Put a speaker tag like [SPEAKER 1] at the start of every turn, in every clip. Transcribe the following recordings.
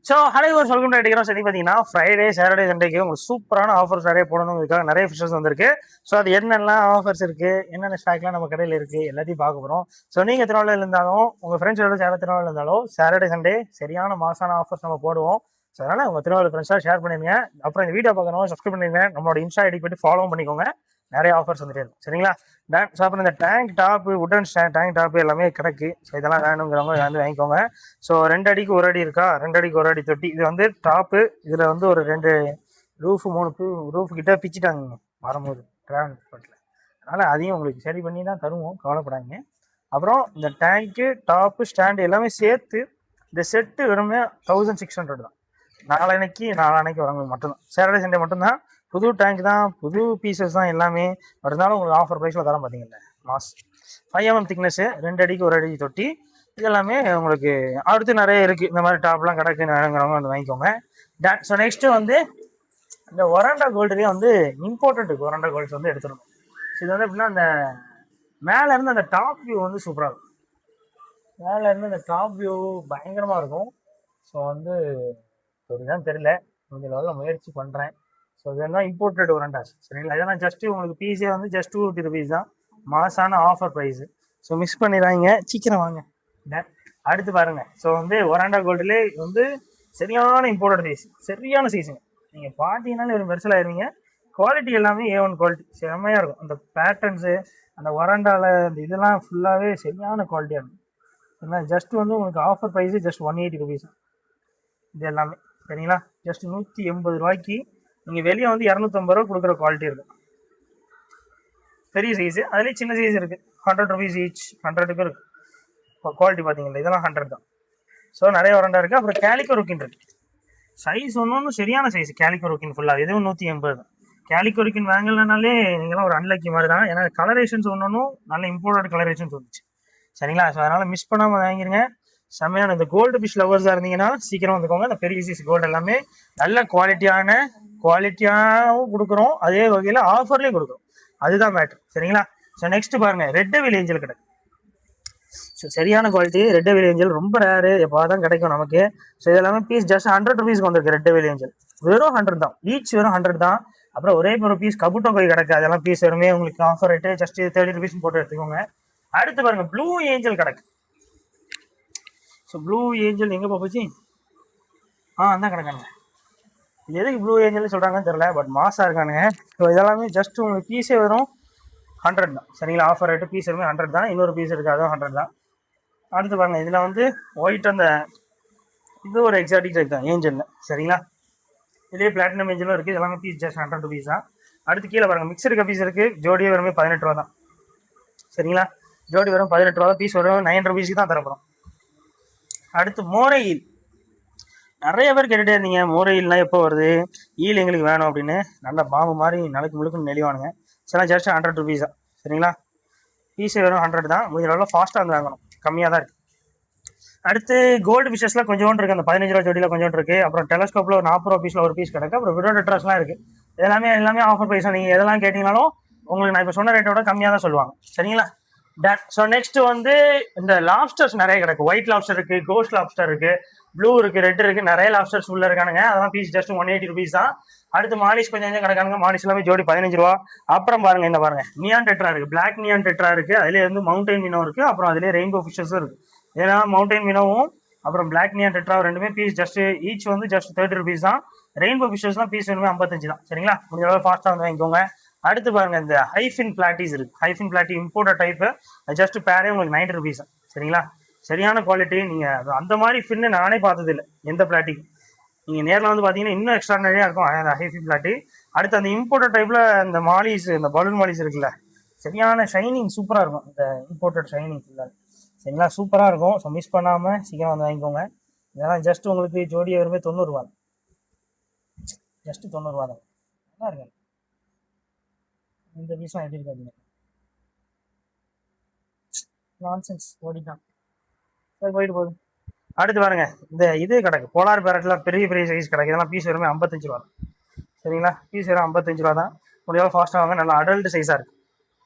[SPEAKER 1] So ஹலைவர் சொல்கம் அடிக்கிறோம். சரி, பார்த்தீங்கன்னா ஃப்ரைடே சாட்டர்டே சண்டேக்கு உங்களுக்கு சூப்பரான ஆஃபர்ஸ் நிறைய போடணுங்கிறதுக்காக நிறைய ஃபிஷஸ் வந்திருக்கு. ஸோ அது என்னெல்லாம் ஆஃபர்ஸ் இருக்கு, என்னென்ன ஸ்டாக்லாம் நம்ம கடையில் இருக்கு, எல்லாத்தையும் பார்க்க போகிறோம். ஸோ நீங்கள் திருநாளில் இருந்தாலும் உங்கள் ஃப்ரெண்ட்ஸோட திருநாளில் இருந்தாலும் சாட்டர்டே சண்டே சரியான மாசான ஆஃபர்ஸ் நம்ம போடுவோம். ஸோ அதனால் உங்கள் திருநாள் ஃப்ரெண்ட்ஸாக ஷேர் பண்ணிடுங்க. அப்புறம் இந்த வீடியோ பார்க்கணும் சப்ஸ்கிரைப் பண்ணிடுங்க. நம்மளோட இன்ஸ்டா ஐடி போய்ட்டு ஃபாலோ பண்ணிக்கோங்க. நிறைய ஆஃபர்ஸ் வந்துட்டே இருக்கும். சரிங்களா? ஸோ அப்புறம் இந்த tank top, wooden tank top எல்லாமே கிடக்கு. ஸோ இதெல்லாம் வேணுங்கிறவங்க வந்து வாங்கிக்கோங்க. ஸோ 2 அடிக்கு 1 அடி இருக்கா, 2 அடிக்கு 1 அடி தொட்டி. இது வந்து டாப்பு. இதில் வந்து ஒரு 2 ரூஃப் 3 ரூஃப் கிட்ட பிச்சுட்டாங்க வரும்போது டிரான்ஸ்போர்ட்டில். அதனால் அதையும் உங்களுக்கு சரி பண்ணி தான் தருவோம், கவலைப்படாங்க. அப்புறம் இந்த டேங்க்கு டாப்பு ஸ்டாண்டு எல்லாமே சேர்த்து இந்த செட்டு வெறுமே 1600 தான். நாளானைக்கு வரவங்க மட்டும்தான், சாட்டர்டே சண்டே மட்டும்தான். புது டேங்க் தான், புது பீசஸ் தான் எல்லாமே. இருந்தாலும் உங்களுக்கு ஆஃபர் ப்ரைஸில் தரம் பார்த்தீங்கல்ல, மாஸ் 5 mm திக்னஸ்ஸு, 2 அடிக்கு 1 அடி தொட்டி. இது எல்லாமே உங்களுக்கு அடுத்து நிறைய இருக்குது. இந்த மாதிரி டாப்லாம் கிடக்கு, வேணுங்கிறவங்க வந்து வாங்கிக்கோங்க. ஸோ நெக்ஸ்ட்டு வந்து இந்த ஒராண்டா கோல்டுலேயே வந்து இம்போர்ட்டட் ஒராண்டா கோல்ட்ஸ் வந்து எடுத்துடணும். ஸோ இது வந்து எப்படின்னா அந்த மேலேருந்து அந்த டாப் வியூ வந்து சூப்பராக இருக்கும். மேலேருந்து அந்த டாப் வியூ பயங்கரமாக இருக்கும். ஸோ வந்து இதுதான் தெரியல, கொஞ்சம் லெவலில் முயற்சி பண்ணுறேன். ஸோ இதெல்லாம் இம்போர்ட்டட் ஒராண்டாஸ். சரிங்களா? இதெல்லாம் ஜஸ்ட்டு உங்களுக்கு பீஸே வந்து ஜஸ்ட் 250 rupees தான். மாசான ஆஃபர் ப்ரைஸு. ஸோ மிஸ் பண்ணிடுறாங்க, சீக்கிரம் வாங்க. அடுத்து பாருங்கள். ஸோ வந்து ஒராண்டா கோல்டுலே வந்து சரியான இம்போர்ட்டட் சைஸ், சரியான சைஸுங்க. நீங்கள் பார்த்தீங்கன்னாலே ஒரு மெர்சல் ஆயிருவீங்க. குவாலிட்டி எல்லாமே A1 குவாலிட்டி, செம்மையாக இருக்கும். அந்த பேட்டர்ன்ஸு, அந்த ஒராண்டாவில் அந்த இதெல்லாம் ஃபுல்லாகவே சரியான குவாலிட்டியாக இருக்கும். ஏன்னா ஜஸ்ட் வந்து உங்களுக்கு ஆஃபர் ப்ரைஸு ஜஸ்ட் 180 rupees இது எல்லாமே. சரிங்களா? ஜஸ்ட் 180 ரூபாய்க்கு நீங்கள் வெளியே வந்து 250 ரூபா கொடுக்குற குவாலிட்டி இருக்கும். பெரிய சைஸு, அதுலேயே சின்ன சைஸ் இருக்குது. 100 rupees ஈச், 100க்கு இருக்குது. இப்போ குவாலிட்டி பார்த்தீங்களா, இதெல்லாம் 100 தான். ஸோ நிறைய வரண்டா இருக்குது. அப்புறம் கேலிக்கோ ருக்கின் இருக்குது. சைஸ் ஒன்று சரியான சைஸ். கேலிக்கோ ருக்கின் ஃபுல்லாக எதுவும் 180 தான். கேலிக்கோ ருக்கின் வாங்கலனாலே நீங்களாம் ஒரு அன்லக்கி மாதிரி தான். ஏன்னா கலரேஷன்ஸ் ஒன்றும் நல்ல இம்போர்ட்டட் கலரேஷன்ஸ் வந்துச்சு. சரிங்களா? ஸோ அதனால் மிஸ் பண்ணாமல் வாங்கிருங்க. செம்மையான இந்த கோல்டு ஃபிஷ் லவர்ஸாக இருந்தீங்கன்னா சீக்கிரம் வந்துக்கோங்க. இந்த பெரிய சைஸ் கோல்டு எல்லாமே நல்ல குவாலிட்டியாகவும் கொடுக்குறோம், அதே வகையில் ஆஃபர்லேயும் கொடுக்குறோம். அதுதான் மேட்ரு. சரிங்களா? ஸோ நெக்ஸ்ட் பாருங்கள், ரெட் டெவில் ஏஞ்சல் கிடைக்கும். ஸோ சரியான குவாலிட்டி. ரெட் டெவில் ஏஞ்சல் ரொம்ப ரேரு, எப்போ தான் கிடைக்கும் நமக்கு. ஸோ இதெல்லாமே பீஸ் ஜஸ்ட் 100 rupeesக்கு வந்திருக்கு. ரெட் டெவில் ஏஞ்சல் வெறும் 100 தான், ஈச் வெறும் 100 தான். அப்புறம் ஒரே ஒரு பீஸ் கபுட்டோ போய் கிடக்கு, அதெல்லாம் பீஸ் வெறுமே உங்களுக்கு ஆஃபர் ரேட்டு ஜஸ்ட் 30 rupees போட்டு எடுத்துக்கோங்க. அடுத்து பாருங்கள், ப்ளூ ஏஞ்சல் கிடக்கு. ஸோ ப்ளூ ஏஞ்சல் எங்கே போச்சு? அதான் கிடக்காங்க. இது எதுக்கு ப்ளூ ஏஞ்சல்னு சொல்கிறாங்கன்னு தெரியல, பட் மாசாக இருக்கானுங்க. ஸோ இதெல்லாமே ஜஸ்ட் உங்களுக்கு பீஸே வரும் 100 தான். சரிங்களா? ஆஃபர் ரேட்டு பீஸ் எல்லாமே 100 தான். இன்னொரு பீஸ் இருக்குது, அதுவும் 100 தான். அடுத்து பாருங்கள், இதில் வந்து ஒயிட் அந்த இது ஒரு எக்ஸாட்டிக் டைப் தான் ஏஞ்சலில். சரிங்களா? இதுலேயே பிளாட்டினம் ஏஞ்சலும் இருக்குது. இதெல்லாமே பீஸ் ஜஸ்ட் 100 rupees தான். அடுத்து கீழே பாருங்கள், மிக்சருக்கு பீஸ் இருக்குது. ஜோடியே வருமே 18 ரூபா தான். சரிங்களா? ஜோடி வரும் 18 ரூபா தான். பீஸ் வரும் 9 rupeesக்கு தான் தரப்போம். அடுத்து மோரை ஈல். நிறைய பேர் கேட்டுகிட்டே இருந்தீங்க, மோரை ஈல்லாம் எப்போ வருது, ஈல் எங்களுக்கு வேணும் அப்படின்னு. நல்ல பாம்பு மாதிரி நாளைக்கு முழுக்குன்னு நெளிவானுங்க. சில ஜஸ்ட் 100 rupees தான். சரிங்களா? பீஸே வெறும் 100 தான். முடிஞ்ச அளவில் ஃபாஸ்ட்டாக வந்து வாங்கணும், கம்மியாக தான் இருக்குது. அடுத்து கோல்டு ஃபிஷஸ்லாம் கொஞ்சோண்டு இருக்குது. அந்த 15 ரூபா ஜோடியில் கொஞ்சோண்டு இருக்குது. அப்புறம் டெலஸ்கோப்பில் ஒரு 40 ரூபா பீஸில் ஒரு பீஸ் கிடக்கு. அப்புறம் விடோ டெட்ராஸ்லாம் இருக்குது. எல்லாமே ஆஃபர் ப்ரைஸ் தான். நீங்கள் எதெல்லாம் கேட்டிங்கனாலும் உங்களுக்கு நான் இப்போ சொன்ன ரேட்டோட கம்மியாக தான் சொல்லுவாங்க. சரிங்களா? ஸோ நெக்ஸ்ட் வந்து இந்த லாப்ஸ்டர்ஸ் நிறைய கிடக்கு. ஒயிட் லாப்ஸ்டர் இருக்குது, கோஸ்ட் லாப்ஸ்டர் இருக்குது, ப்ளூ இருக்குது, ரெட் இருக்குது. நிறைய லாப்ஸ்டர்ஸ் உள்ள இருக்கானுங்க. அதெல்லாம் பீஸ் ஜஸ்ட் 180 rupees தான். அடுத்து மாலிஷ் கொஞ்சம் கிடக்கானுங்க. மாலிஷ் எல்லாமே ஜோடி 15 ரூபா. அப்புறம் பாருங்கள், இந்த பாருங்கள், நியான் டெட்ரா இருக்குது, பிளாக் நியான் டெட்ரா இருக்குது. அதிலே வந்து மவுண்டைன் மினோ இருக்குது. அப்புறம் அதிலே ரெயின்போ ஃபிஷஸும் இருக்குது. ஏன்னா மவுண்டைன் மினோவும் அப்புறம் பிளாக் நியான் டெட்ரா ரெண்டுமே பீஸ் ஜஸ்ட் ஈச் வந்து ஜஸ்ட் 30 rupees தான். ரெயின்போ ஃபிஷஸ்லாம் பீஸ் வேணுமே 55 தான். சரிங்களா? முடிஞ்ச அளவு ஃபாஸ்ட்டாக வந்து வாங்கிக்கோங்க. அடுத்து பாருங்க, இந்த ஹைஃபின் பிளாட்டிஸ் இருக்கு. ஹைஃபின் பிளாட்டி இம்போர்ட்டட் டைப்பு. ஜஸ்ட் பேரே உங்களுக்கு 90 rupees தான். சரிங்களா? சரியான குவாலிட்டி. நீங்கள் அந்த மாதிரி ஃபின்னு நானே பார்த்தது இல்லை எந்த பிளாட்டிக்கு. நீங்கள் நேரில் வந்து பார்த்தீங்கன்னா இன்னும் எக்ஸ்ட்ரானரியாக இருக்கும் அந்த ஹைஃபின் பிளாட்டி. அடுத்து அந்த இம்போர்ட்டட் டைப்பில் இந்த மாலிஸ், இந்த பலூன் மாலிஸ் இருக்குல்ல, சரியான ஷைனிங் சூப்பராக இருக்கும். இந்த இம்போர்ட்டட் ஷைனிங் ஃபுல்லாக. சரிங்களா? சூப்பராக இருக்கும். ஸோ மிஸ் பண்ணாமல் சீக்கிரம் வந்து வாங்கிக்கோங்க. இதெல்லாம் ஜஸ்ட் உங்களுக்கு ஜோடியை வருமே 90 ரூபா தான். ஜஸ்ட் 90 ரூபா தான். நல்லா இருக்கு. இந்த பீஸும் எப்படி இருக்காதுங்க, நான்சென்ஸ் ஓடிட்டான். சரி, போயிட்டு போகுது. அடுத்து பாருங்க, இந்த இது கிடக்கு போலார் பேரட்ல பெரிய பெரிய சைஸ் கிடக்கு. இதெல்லாம் பீஸ் வருமே 55 ரூபா. சரிங்களா? பீஸ் வெறும் 55 ரூபா தான். முடியாமல் ஃபாஸ்ட்டாக வாங்க. நல்லா அடல்ட் சைஸாக இருக்குது.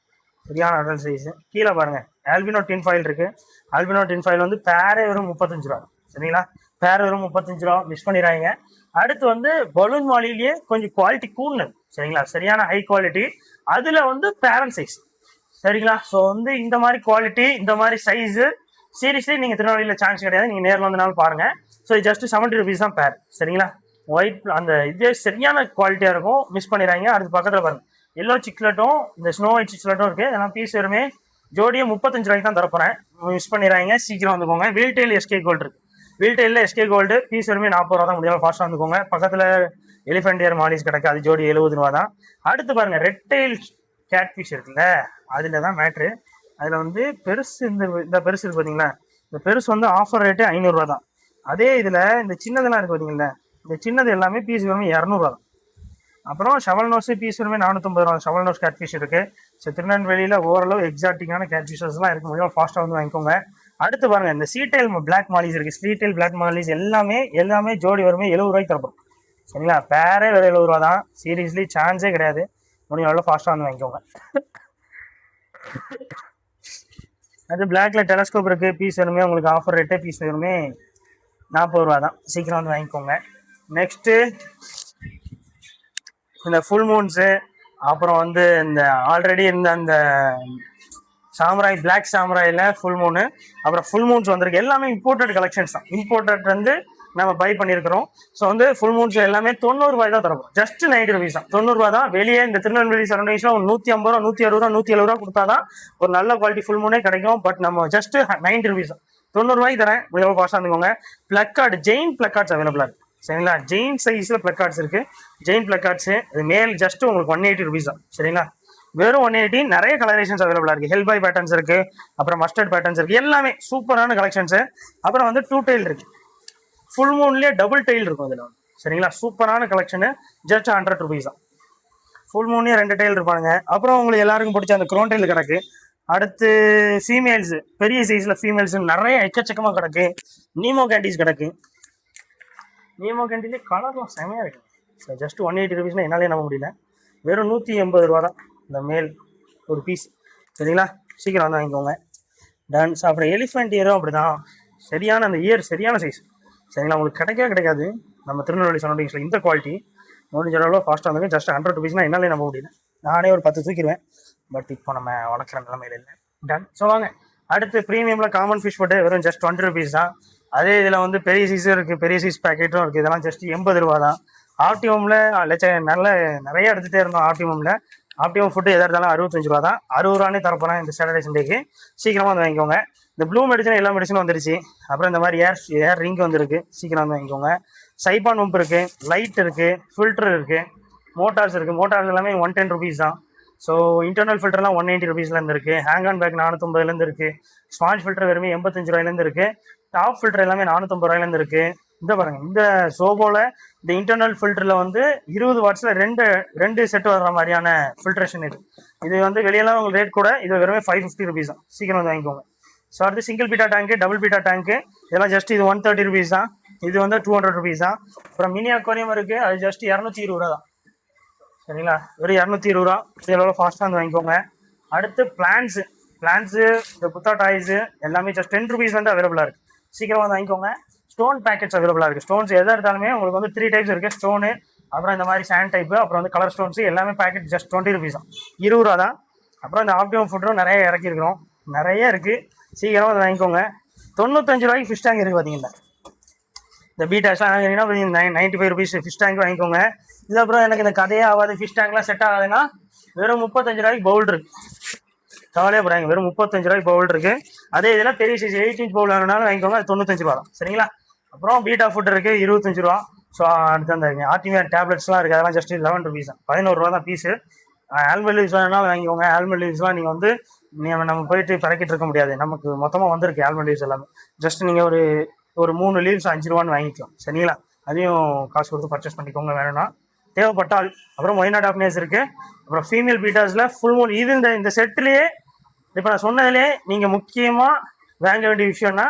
[SPEAKER 1] சரியான அடல்ட் சைஸு. கீழே பாருங்கள், ஆல்பினோ டின் ஃபாயில் இருக்குது. ஆல்பினோ டின் ஃபாயில் வந்து பேரே வெறும் 35 ரூபா. சரிங்களா? பேர் வெறும் 35 ரூபா, மிஸ் பண்ணிடுறாங்க. அடுத்து வந்து பலூன் மாலிலேயே கொஞ்சம் குவாலிட்டி கூடுனது சரிங்களா, சரியான ஹை குவாலிட்டி. அதுல வந்து பேரண்ட் சைஸ் சரிங்களா. ஸோ வந்து இந்த மாதிரி குவாலிட்டி இந்த மாதிரி சைஸு சீரியஸ்லி நீங்கள் திருநெல்வேலியில் சான்ஸ் கிடையாது, நீங்கள் நேரில் வந்தனாலும் பாருங்க. ஸோ ஜஸ்ட் 70 rupees தான் பேர் சரிங்களா. ஒயிட் அந்த இதே சரியான குவாலிட்டியாக இருக்கும், மிஸ் பண்ணிடுறாங்க. அடுத்து பக்கத்தில் பாருங்க எல்லோ சிக்லெட்டும் இந்த ஸ்னோ ஒயிட் சிக்லெட்டும் இருக்குது. இதெல்லாம் பீஸ் வருமே ஜோடியை 35 ரூபாய்க்கு தான் தரப்போறேன், மிஸ் பண்ணிடுறாங்க. சீக்கிரம் வந்துக்கோங்க. வீல்டெயில் எஸ்கே கோல்டு இருக்கு, வீல்டெயிலில் எஸ்கே கோல்டு பீஸ் வருமே 40 ரூபா தான், முடியாமல் ஃபாஸ்ட்டாக வந்துக்கோங்க. பக்கத்தில் எலிஃபென்ட் இயர் மாலிஸ் கிடக்கு, அது ஜோடி 70 ரூபா தான். அடுத்து பாருங்க ரெட் டெயில் கேட் ஃபிஷ் இருக்குல்ல, அதில் தான் மேட்ரு. அதில் வந்து பெருசு இந்த பெருசு இருக்கு பார்த்தீங்களா, இந்த பெருசு வந்து ஆஃபர் ரேட்டு 500 ரூபா தான். அதே இதில் இந்த சின்னதெல்லாம் இருக்கு பார்த்தீங்களா, இந்த சின்னது எல்லாமே பீஸ் வருமே 200 ரூபா தான். அப்புறம் ஷவல் நோஸ் பீஸ் வருமே 450 ரூபா. ஷவல் நோஸ் கேட் ஃபிஷ் இருக்கு. ஸோ திருநெல்வேலியில் ஓரளவு எக்ஸாட்டிக்கான கேட் ஃபிஷஸ்லாம் இருக்க முடியும், ஃபாஸ்ட்டாக வந்து வாங்கிக்கோங்க. அடுத்து பாருங்க இந்த சீடைல் பிளாக் மாலிஸ் இருக்கு, சீடைல் பிளாக் மாலிஸ் எல்லாமே ஜோடி வருமே 70 ரூபாய்க்கு தரப்போம் சரிங்களா. பேரே வேறு 70 ரூபா தான், சீரியஸ்லி சான்ஸே கிடையாது, முடியும் எவ்வளோ ஃபாஸ்ட்டாக வந்து வாங்கிக்கோங்க. அது பிளாக்ல டெலஸ்கோப் இருக்கு, பீஸ் வருமே உங்களுக்கு ஆஃபர் ரேட்டு, பீஸ் வருமே 40 ரூபா தான், சீக்கிரம் வந்து வாங்கிக்கோங்க. நெக்ஸ்ட்டு இந்த ஃபுல் மூன்ஸு, அப்புறம் வந்து இந்த ஆல்ரெடி இருந்த அந்த சாம்ராய் பிளாக் சாம்ராயில் ஃபுல் மூணு, அப்புறம் ஃபுல் மூன்ஸ் வந்திருக்கு. எல்லாமே இம்போர்ட்டட் கலெக்ஷன்ஸ் தான், இம்போர்ட்டட் வந்து நம்ம பை பண்ணியிருக்கிறோம். ஸோ வந்து ஃபுல் மூன்ஸ் எல்லாமே 90 ரூபாய் தான் தரப்போம், ஜஸ்ட் 90 rupees தான், 90 ரூபா தான். வெளியே இந்த திருநெல்வேலி சரௌண்டிங்ஸ்ல 150 ரூபா 160 ரூபா 170 ரூபா கொடுத்தா தான் ஒரு நல்ல குவாலிட்டி ஃபுல் மூனே கிடைக்கும். பட் நம்ம ஜஸ்ட் 90 rupees தான், 90 ரூபாய்க்கு தரேன், எவ்வளோ ஃபாஸ்ட்டாக இருந்துக்கோங்க. பிளக்கார்டு ஜெயின் பிளக்கார்ட்ஸ் அவைலபிளாக இருக்கு சரிங்களா. ஜெயின் சைஸில் பிளக்கார்ட்ஸ் இருக்கு, ஜெயின் பிளக்கார்ட்ஸு இது மேல் ஜஸ்ட் உங்களுக்கு 180 rupees தான் சரிங்களா, வெறும் 180. நிறைய கலரேஷன்ஸ் அவைலபிளாக இருக்குது, ஹெல் பை பேட்டர்ன்ஸ் இருக்குது, அப்புறம் மஸ்டர்ட் பேட்டர்ன்ஸ் இருக்குது, எல்லாமே சூப்பரான கலெக்ஷன்ஸு. அப்புறம் வந்து 2 tail இருக்குது, ஃபுல் மூன்லேயே டபுள் டெயில் இருக்கும் இதில் சரிங்களா. சூப்பரான கலெக்ஷனு, ஜஸ்ட் 100 rupees தான். ஃபுல் மூன்லேயே 2 tail இருப்பானுங்க. அப்புறம் உங்களுக்கு எல்லாருக்கும் பிடிச்ச அந்த க்ரோன் டெயில் கிடக்கு. அடுத்து ஃபீமேல்ஸ், பெரிய சைஸில் ஃபீமேல்ஸ் நிறைய எக்கச்சக்கமாக கிடக்கு. நீமோ கேண்டிஸ் கிடக்கு, நீமோ கேண்டிலே கலர்லாம் செமையாக இருக்குது. ஸோ ஜஸ்ட் 180 rupeesனா என்னாலே நம்ப முடியல, வெறும் 180 ரூபா தான் இந்த மேல் ஒரு பீஸ் சரிங்களா. சீக்கிரம் வந்து வாங்கிக்கோங்க. டான்ஸ் அப்புறம் எலிஃபென்ட் இயரும் அப்படி தான், சரியான அந்த இயர் சரியான சைஸ் சரிங்களா, உங்களுக்கு கிடைக்காது நம்ம திருநெல்வேலி சரௌண்டிங்ஸில் இந்த குவாலிட்டி. முடிஞ்ச அளவு ஃபாஸ்ட்டாக வந்து ஜஸ்ட் 100 rupeesனா என்னாலே நம்ப முடியல, நானே ஒரு 10 தூக்கிடுவேன். பட் இப்போ நம்ம வளர்க்குற நிலைமையில இல்லை. டன். ஸோ வாங்க அடுத்து ப்ரீமியமில் காமன் ஃபிஷ் போட்டு வெறும் ஜஸ்ட் 20 rupees தான். அதே இதில் வந்து பெரிய சைஸும் இருக்குது, பெரிய சைஸ் பேக்கெட்டும் இருக்குது, இதெல்லாம் ஜஸ்ட் 80 ரூபா தான். ஆப்டிமமில் நிறைய எடுத்துகிட்டே இருந்தோம். ஆப்டிமம் ஃபுட்டு எதாக இருந்தாலும் 65 ரூபா தான், 60 ரூபானே தரப்போகிறேன் இந்த சாட்டர்டே சண்டேக்கு. சீக்கிரமாக வந்து வாங்கிக்கோங்க. இந்த ப்ளூ மெடிசன் எல்லா மெடிசனும் வந்துருச்சு. அப்புறம் இந்த மாதிரி ஏர் ரிங் வந்துருக்கு, சீக்கிரம் வந்து வாங்கிக்கோங்க. சைபான் உப்பு இருக்குது, லைட் இருக்குது, ஃபில்டர் இருக்குது, மோட்டார்ஸ் இருக்குது. மோட்டார்ஸ் எல்லாமே 110 rupees தான். ஸோ இன்டர்னல் ஃபில்டர்லாம் 180 rupeesலேருந்து இருக்குது. ஹேங் ஆன் பேக் 450 இருக்குது. ஸ்பாஞ்ச் ஃபில்டர் வெறுமே 85 ரூபாயிலேருந்து இருக்குது. டாப் ஃபில்டர் எல்லாமே 450 ரூபாயிலேருந்து இருக்குது. இந்த பாருங்கள், இந்த சோபோவில் இந்த இன்டர்னல் ஃபில்டரில் வந்து 20 wattsல ரெண்டு செட் வர்ற மாதிரியான ஃபில்ட்ரேஷன் இது வந்து வெளியெல்லாம் உங்களுக்கு ரேட் கூட, இது வெறுமே 550 rupees தான், சீக்கிரம் வந்து வாங்கிக்கோங்க. ஸோ அடுத்து சிங்கிள் பீட்டா டேங்க்கு, டபுள் பீட்டா டேங்க்கு, இதெல்லாம் ஜஸ்ட் இது 130 rupees தான், இது வந்து 200 rupees தான். அப்புறம் மினி அக்வாரியம் இருக்குது, அது ஜஸ்ட் 220 ரூபா தான் சரிங்களா, வெறும் 220 ரூபா. இதோட ஃபாஸ்ட்டாக வந்து வாங்கிக்கோங்க. அடுத்து பிளான்ஸு, இந்த புத்தா டாய்ஸு எல்லாமே ஜஸ்ட் 10 rupees வந்து அவைலபிளாக இருக்குது, சீக்கிரமாக வந்து வாங்கிக்கோங்க. ஸ்டோன் பேக்கெட்ஸ் அவைலபிளாக இருக்குது. ஸ்டோன்ஸ் எதாக இருந்தாலுமே உங்களுக்கு வந்து 3 types இருக்குது, ஸ்டோனு, அப்புறம் இந்த மாதிரி சாண்ட் டைப்பு, அப்புறம் வந்து கலர் ஸ்டோன்ஸு, எல்லாமே பேக்கெட் ஜஸ்ட் 20 rupees தான், 20 ரூபா தான். அப்புறம் இந்த ஆப்டிமம் ஃபுட்டும் நிறைய இறக்கிருக்கிறோம், நிறைய இருக்குது, சீக்கிரமாக வந்து வாங்கிக்கோங்க. 95 ரூபாய்க்கு ஃபிஷ் டேங்க் இருக்குது பார்த்தீங்களா. இந்த பீட்டாஸ்லாம் வாங்கினீங்கன்னா 95 rupees ஃபிஷ் டேங்க் வாங்கிக்கோங்க. இது அப்புறம் எனக்கு இந்த கதையே ஆகாது, ஃபிஷ் டேங்க்லாம் செட் ஆகாதுன்னா வெறும் 35 ரூபாய்க்கு பவுல் இருக்குது, கவலையே போடாங்க, வெறும் 35 ரூபாய்க்கு பவுல் இருக்குது. அதே இதில் பெரிய சைஸ் 8 inch பவுல் வேணுனாலும் வாங்கிக்கோங்க, அது 95 ரூபா தான் சரிங்களா. அப்புறம் பீட்டா ஃபுட் இருக்குது 25 ரூபா. ஸோ அடுத்து அந்த ஆர்டிமியர் டேப்லெட்ஸ்லாம் இருக்குது, அதெல்லாம் ஜஸ்ட் 11 rupees தான், 11 ரூபா தான் பீஸு. ஆல்மண்ட் லீவ்ஸ் வேணாலும் வாங்கிக்கோங்க. ஆல்மண்ட் லீவ்ஸ்லாம் நீங்கள் வந்து நம்ம போயிட்டு பறக்கிட்டு இருக்க முடியாது, நமக்கு மொத்தமாக வந்திருக்கு ஆல்மண்ட் லீவ்ஸ் எல்லாமே. ஜஸ்ட் நீங்கள் ஒரு 3 லீவ்ஸ் 5 ரூபான்னு வாங்கிக்கலாம் சரிங்களா. அதையும் காசு கொடுத்து பர்ச்சேஸ் பண்ணிக்கோங்க வேணும்னா தேவைப்பட்டால். அப்புறம் ஒயினாட் ஆஃப்னேஸ் இருக்குது. அப்புறம் ஃபீமேல் பீட்டாஸில் ஃபுல் மூன், இது இந்த செட்லேயே இப்போ நான் சொன்னதுலேயே நீங்கள் முக்கியமாக வாங்க வேண்டிய விஷயம்னா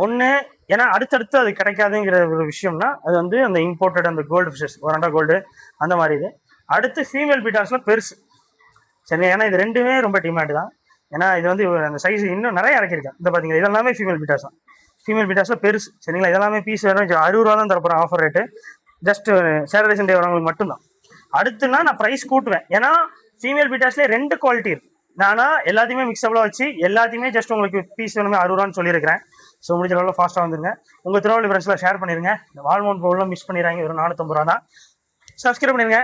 [SPEAKER 1] ஒன்று, ஏன்னா அடுத்தடுத்து அது கிடைக்காதுங்கிற ஒரு விஷயம்னா அது வந்து அந்த இம்போர்ட்டட் அந்த கோல்டு ஃபிஷஸ், ஒரண்டா கோல்டு அந்த மாதிரி இது. அடுத்து ஃபீமேல் பீட்டாஸில் பெருசு சரி, ஏன்னா இது ரெண்டுமே ரொம்ப டிமாண்ட் தான். ஏன்னா இது வந்து அந்த சைஸ் இன்னும் நிறைய இறக்கிருக்கேன். இந்த பார்த்தீங்கன்னா இது எல்லாமே ஃபீமேல் பீட்டாஸ் தான். ஃபீமேல் பீட்டாஸ்ல பெருசு சரிங்களா. இதெல்லாமே பீஸ் வேணும் 60 ரூபா தான் தரப்போறேன் offer rate. Just Saturday Sunday வரவங்களுக்கு மட்டும்தான். அடுத்துனா நான் ப்ரைஸ் கூட்டுவேன், ஏன்னா ஃபீமேல் பீட்டாஸ்லேயே 2 குவாலிட்டி இருக்கு. நானா எல்லாத்தையுமே மிக்சபிளா வச்சு எல்லாத்தையுமே ஜஸ்ட் உங்களுக்கு பீஸ் வேணுமே 60 ரூபான்னு சொல்லியிருக்கிறேன். ஸோ முடிஞ்ச அளவில் ஃபாஸ்ட்டாக வந்துருங்க. உங்கள் திருவள்ளூர் ஃப்ரெண்ட்ஸில் ஷேர் பண்ணிருங்க. இந்த வால்மவுண்ட் ப்ரோலாம் மிஸ் பண்ணிடுறாங்க, வெறும் 450 ரூபா தான். சப்ஸ்கிரைப் பண்ணிருங்க,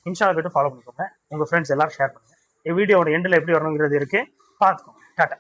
[SPEAKER 1] இன்ஸ்டாவில் போய்ட்டு ஃபாலோ பண்ணிக்கோங்க. உங்கள் ஃப்ரெண்ட்ஸ் எல்லாரும் ஷேர் பண்ணுங்க. வீடியோட எண்டில் எப்படி வரணுங்கிறது இருக்கு, பார்த்துக்கோங்க. டாட்டா.